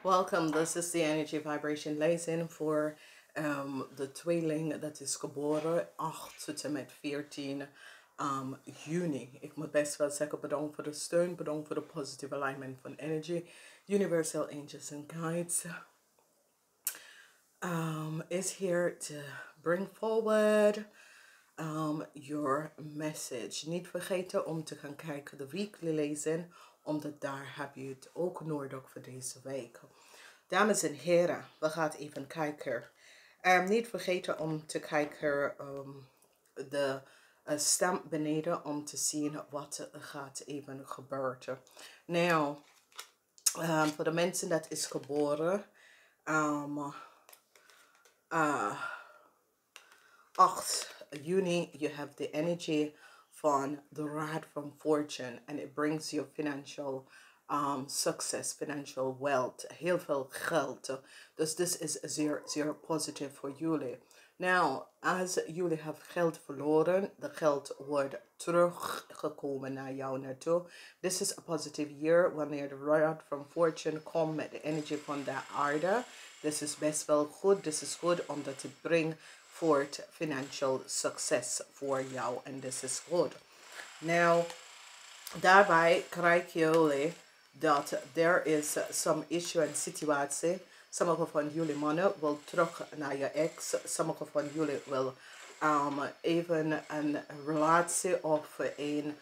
Welcome, this is the energy vibration lezing voor de tweeling dat is geboren 8 tot en met 14 juni. Ik moet best wel zeggen bedankt voor de steun, bedankt voor de positive alignment van energy. Universal angels and guides is here to bring forward your message. Niet vergeten om te gaan kijken de weekly lezen, omdat daar heb je het ook nodig voor deze week. Dames en heren, we gaan even kijken. Niet vergeten om te kijken de stem beneden om te zien wat er gaat even gebeuren. Nou, voor de mensen dat is geboren 8 juni, you have the energy van the rod from fortune and it brings you financial success, financial wealth, heel veel geld. Dus this is zeer, zeer positive voor jullie. Nou, als jullie hebben geld verloren, de geld wordt teruggekomen naar jou naartoe. This is a positive year wanneer de rod from fortune komt met de energie van de aarde. This is best wel goed. This is goed omdat het brengt voort financial success voor jou. En this is good. Nou, daarbij krijg jullie dat there is some issue en situatie. Sommige van jullie mannen wil terug naar je ex. Sommige van jullie wil even een relatie of een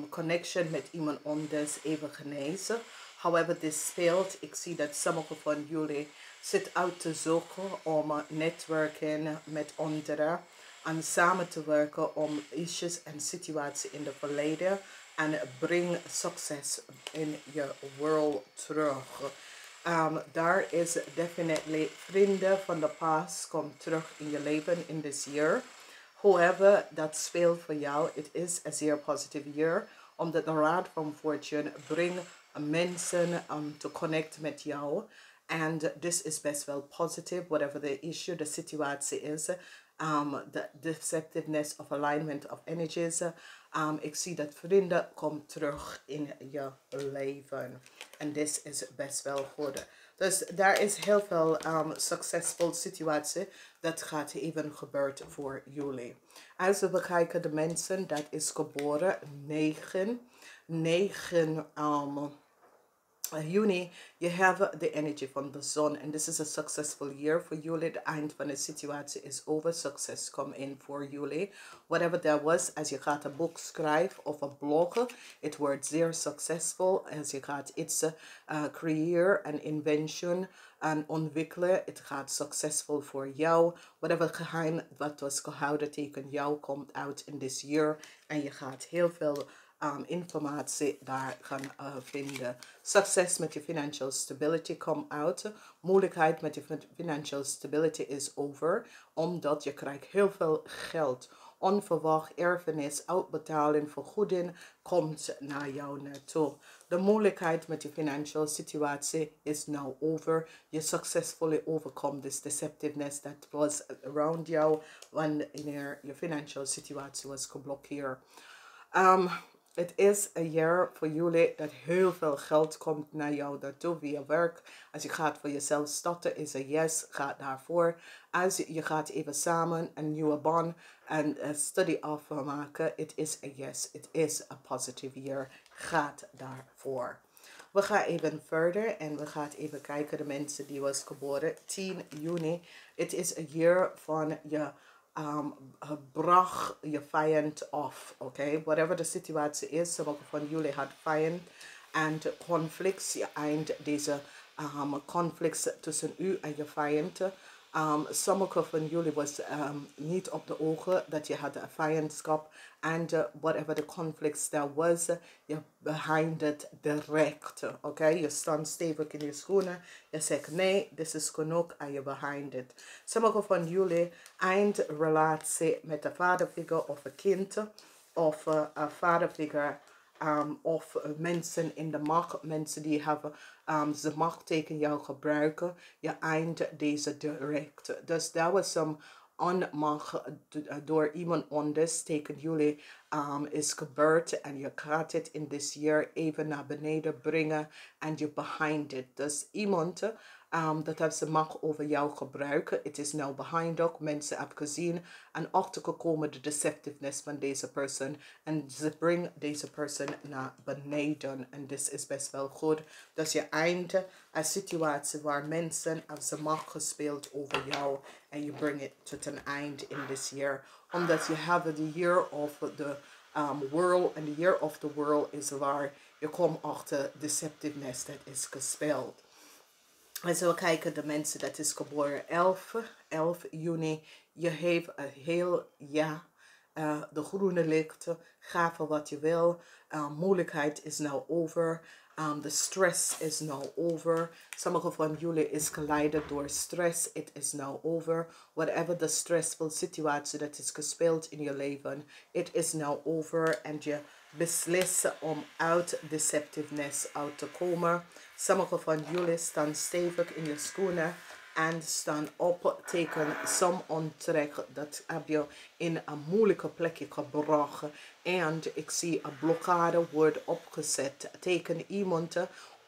connection met iemand anders even genezen. However, dit speelt. Ik zie dat sommige van jullie zit uit te zoeken om netwerken met anderen en samen te werken om issues en situaties in het verleden en breng succes in je world terug. Daar is definitely vrienden van de past komt terug in je leven in this year. However, dat speelt voor jou. Het is een zeer positieve year. Omdat de Rod from Fortune brengt mensen te connect met jou. And this is best wel positive, whatever the issue, the situatie is. The deceptiveness of alignment of energies. Ik zie dat vrienden komt terug in je leven. En this is best wel goed. Dus daar is heel veel succesvol situatie dat gaat even gebeuren voor jullie. Als we kijken de mensen dat is geboren 9 Juni, you have the energy from the sun and this is a successful year for jullie. De eind van de situatie is over. Succes komt in voor jullie. Whatever that was, als je gaat een boek schrijven of een bloggen, het wordt zeer succesvol. Als je gaat iets creëren, een invention en ontwikkelen, het gaat succesvol voor jou. Whatever geheim wat was gehouden tegen jou komt uit in this year en je gaat heel veel informatie daar gaan vinden. Succes met je financial stability komt uit. Moeilijkheid met je financial stability is over. Omdat je krijgt heel veel geld. Onverwacht erfenis, uitbetaling, vergoeding komt naar jou naartoe. De moeilijkheid met je financial situatie is now over. Je successfully overcome this deceptiveness that was around you wanneer je financial situatie was geblokkeerd. Het is een jaar voor jullie dat heel veel geld komt naar jou naartoe via werk. Als je gaat voor jezelf starten is een yes, ga daarvoor. Als je gaat even samen een nieuwe baan en studie afmaken, het is een yes, het is een positive year. Ga daarvoor. We gaan even verder en we gaan even kijken de mensen die was geboren 10 juni. Het is een jaar van je brach je vijand af, oké? Whatever de situatie is, sommige van jullie had vijand en conflicts, je eind deze conflicts tussen u en je vijand. Sommige van jullie was niet op de ogen dat je had een vijandschap en whatever the conflicts there was, je behind it direct, oké? Je stond stevig in je schoenen, je zegt nee, dit is genoeg en je behind it. Sommige van jullie eindrelatie met een vaderfiguur of een kind of een vaderfiguur of mensen in de macht, mensen die hebben de macht tegen jou gebruiken, je eind deze direct. Dus daar was some aan mag door iemand anders, tekent jullie, is gebeurd en je gaat het in this year even naar beneden brengen en je behind it. Dus iemand dat heeft ze mag over jou gebruiken. Het is nou behind ook. Mensen hebben gezien en achtergekomen de deceptiveness van deze persoon. En ze brengen deze persoon naar beneden. En dit is best wel goed. Dus je eindigt een situatie waar mensen hebben ze mag gespeeld over jou. En je brengt het tot een eind in this year. Omdat je hebt the year of the world. En the year of the world is waar je komt achter deceptiveness dat is gespeeld. Als we kijken de mensen dat is geboren 11 juni. Je heeft een heel jaar de groene licht. Ga voor wat je wil. Moeilijkheid is nou over. De stress is now over. Sommige van jullie is geleid door stress. It is now over. Whatever the stressful situatie dat is gespeeld in je leven. It is now over. En je beslissen om uit deceptiveness uit te komen. Sommige van jullie staan stevig in je schoenen en staan op, teken som onttrek. Dat heb je in een moeilijke plekje gebracht. En ik zie een blokkade wordt opgezet. Teken iemand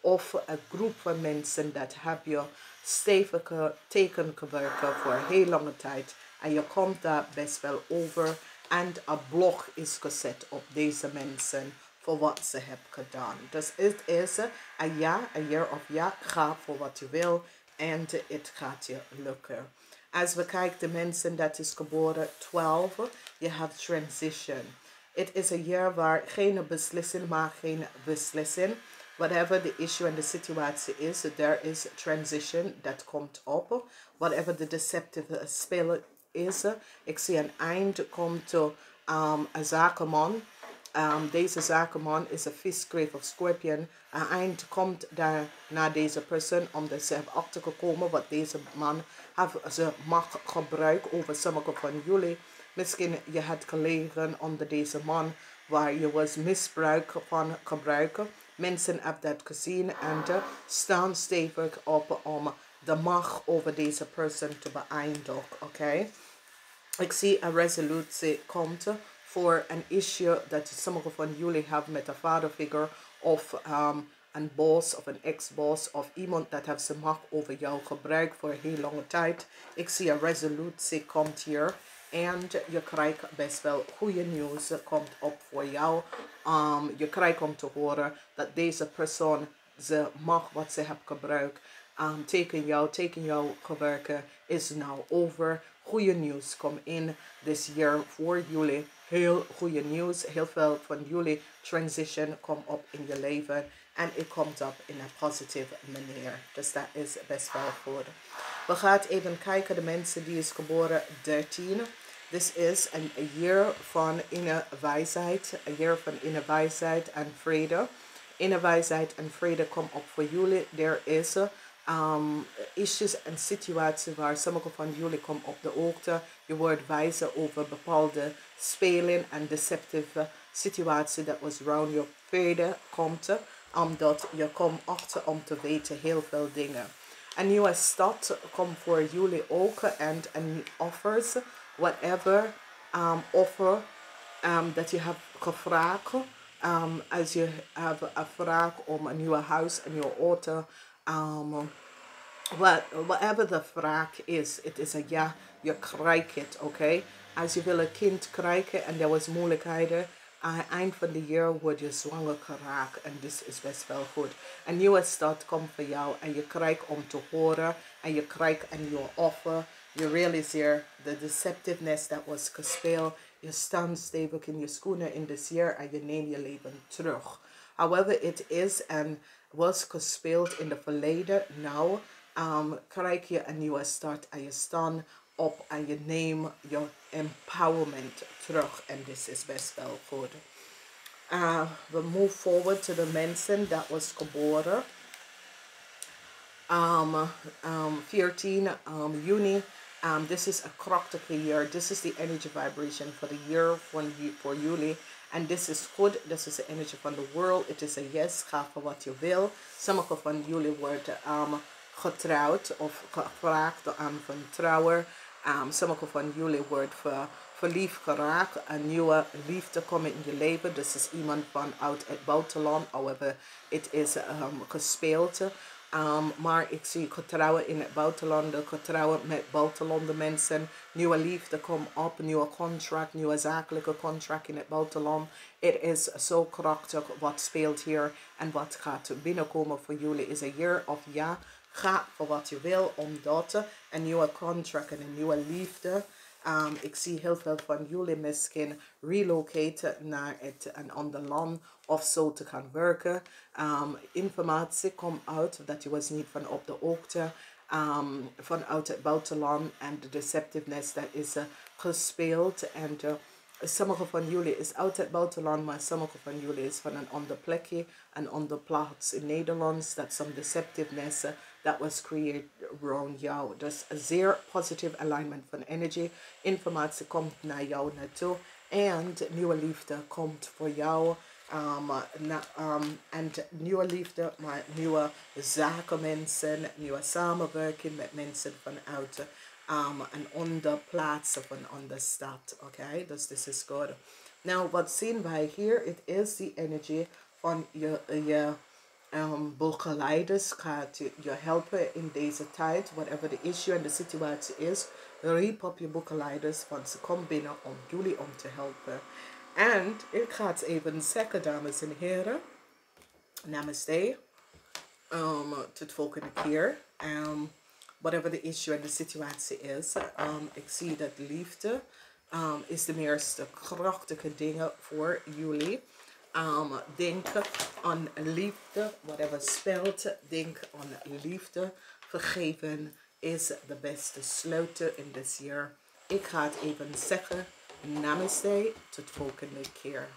of een groep van mensen dat heb je stevige teken gewerkt voor een heel lange tijd. En je komt daar best wel over. En een blok is gezet op deze mensen voor wat ze hebben gedaan. Dus het is een jaar of ja, ga voor wat je wil en het gaat je lukken. Als we kijken de mensen dat is geboren 12, je hebt transition. Het is een jaar waar geen beslissing, maar geen beslissing. Whatever the issue and the situatie is, there is transition dat komt op. Whatever the deceptive spel is, ik zie een eind komt to een zakenman. Deze zakenman is een visgrave of scorpion. Een eind komt daar naar deze persoon omdat ze hebben achtergekomen wat deze man ze mag gebruiken over sommige van jullie. Misschien je had gelegen onder deze man waar je was misbruik van gebruiken. Mensen hebben dat gezien en staan stevig op om de macht over deze persoon te beëindigen. Oké? Ik zie een resolutie komt voor een issue dat sommige van jullie hebben met een vaderfiguur of een boss of een ex-boss of iemand dat heeft zijn macht over jou gebruikt voor een heel lange tijd. Ik zie een resolutie komt hier en je krijgt best wel goede nieuws komt op voor jou. Je krijgt om te horen dat deze persoon ze macht wat ze hebben gebruikt tegen jou gewerken is nou over. Goede nieuws komt in this year voor jullie. Heel goede nieuws. Heel veel van jullie transition komt op in je leven. En het komt op in een positieve manier. Dus dat is best wel goed. We gaan even kijken de mensen die is geboren 13. Dit is een jaar van inner wijsheid. Een jaar van inner wijsheid en vrede. Inner wijsheid en vrede komt op voor jullie. Er is issues en situaties waar sommige van jullie komen op de hoogte. Je wordt wijzer over bepaalde spelen en deceptive situatie dat was around your vrede komt. Omdat je komt achter om te weten heel veel dingen. Een nieuwe stad komt voor jullie ook en een offers, whatever offer dat je hebt gevraagd. Als je hebt een vraag om een nieuwe huis, een nieuwe auto, whatever de vraag is, het is een ja, je krijgt het, oké? Als je wil een kind krijgen en er was moeilijkheden, aan het eind van de jaar word je zwanger geraakt en dit is best wel goed. Een nieuwe start komt voor jou en je krijgt om te horen en je krijgt een nieuwe offer. Je realiseert de deceptiveness dat was gespeeld. Je staat stevig in je schoenen in dit jaar en je neemt je leven terug. However it is en was gespeeld in het verleden, nou krijg je een nieuwe start en je staat op en je neemt je empowerment terug en dit is best wel goed. We move forward to de mensen dat was geboren 14 juni. This is a krachtige year. This is the energy vibration for the year for jullie. En dit is goed. This is the energy van the world. Het is een yes. Ga voor wat je wil. Sommige van jullie worden getrouwd of gevraagd aan van trouwen. Sommige van jullie wordt verliefd geraakt. Een nieuwe liefde komt in je leven. Dus is iemand vanuit het buitenland. However, het is gespeeld. Maar ik zie getrouwen in het buitenland, getrouwen met buitenlandse mensen. Nieuwe liefde komt op, nieuwe contract, nieuwe zakelijke contract in het buitenland. Het is zo krachtig wat speelt hier en wat gaat binnenkomen voor jullie is een jaar of ja. Ga voor wat je wil, omdat een nieuwe contract en een nieuwe liefde. Ik zie heel veel van jullie misschien relocaten naar een ander land of zo te gaan werken. Informatie komt uit dat je was niet van op de hoogte vanuit het buitenland en de deceptiveness dat is gespeeld. En sommige van jullie is uit het buitenland, maar sommige van jullie is van een ander plekje, een ander plaats in Nederland. Dat some deceptiveness that was created around jou. Dus een zeer positieve alignment van energy. Informatie komt naar jou naartoe. En nieuwe liefde komt voor jou. En nieuwe liefde, maar nieuwe zakenmensen, nieuwe samenwerking met mensen vanuit een ander plaats of een andere stad. Oké, dus this is good. Nou, wat zien wij hier? Het is die energie van je begeleiders gaat je helpen in deze tijd. Whatever the issue en de situatie is, riep op je begeleiders, want ze komen binnen om jullie om te helpen. En ik ga het even zeggen, dames en heren. Namaste. Tot volgende keer. Whatever the issue en de situatie is. Ik zie dat liefde is de meest krachtige dingen voor jullie. Denk aan liefde. Whatever speelt. Denk aan liefde. Vergeven is de beste sleutel in dit jaar. Ik ga het even zeggen. Namaste. Tot volgende keer.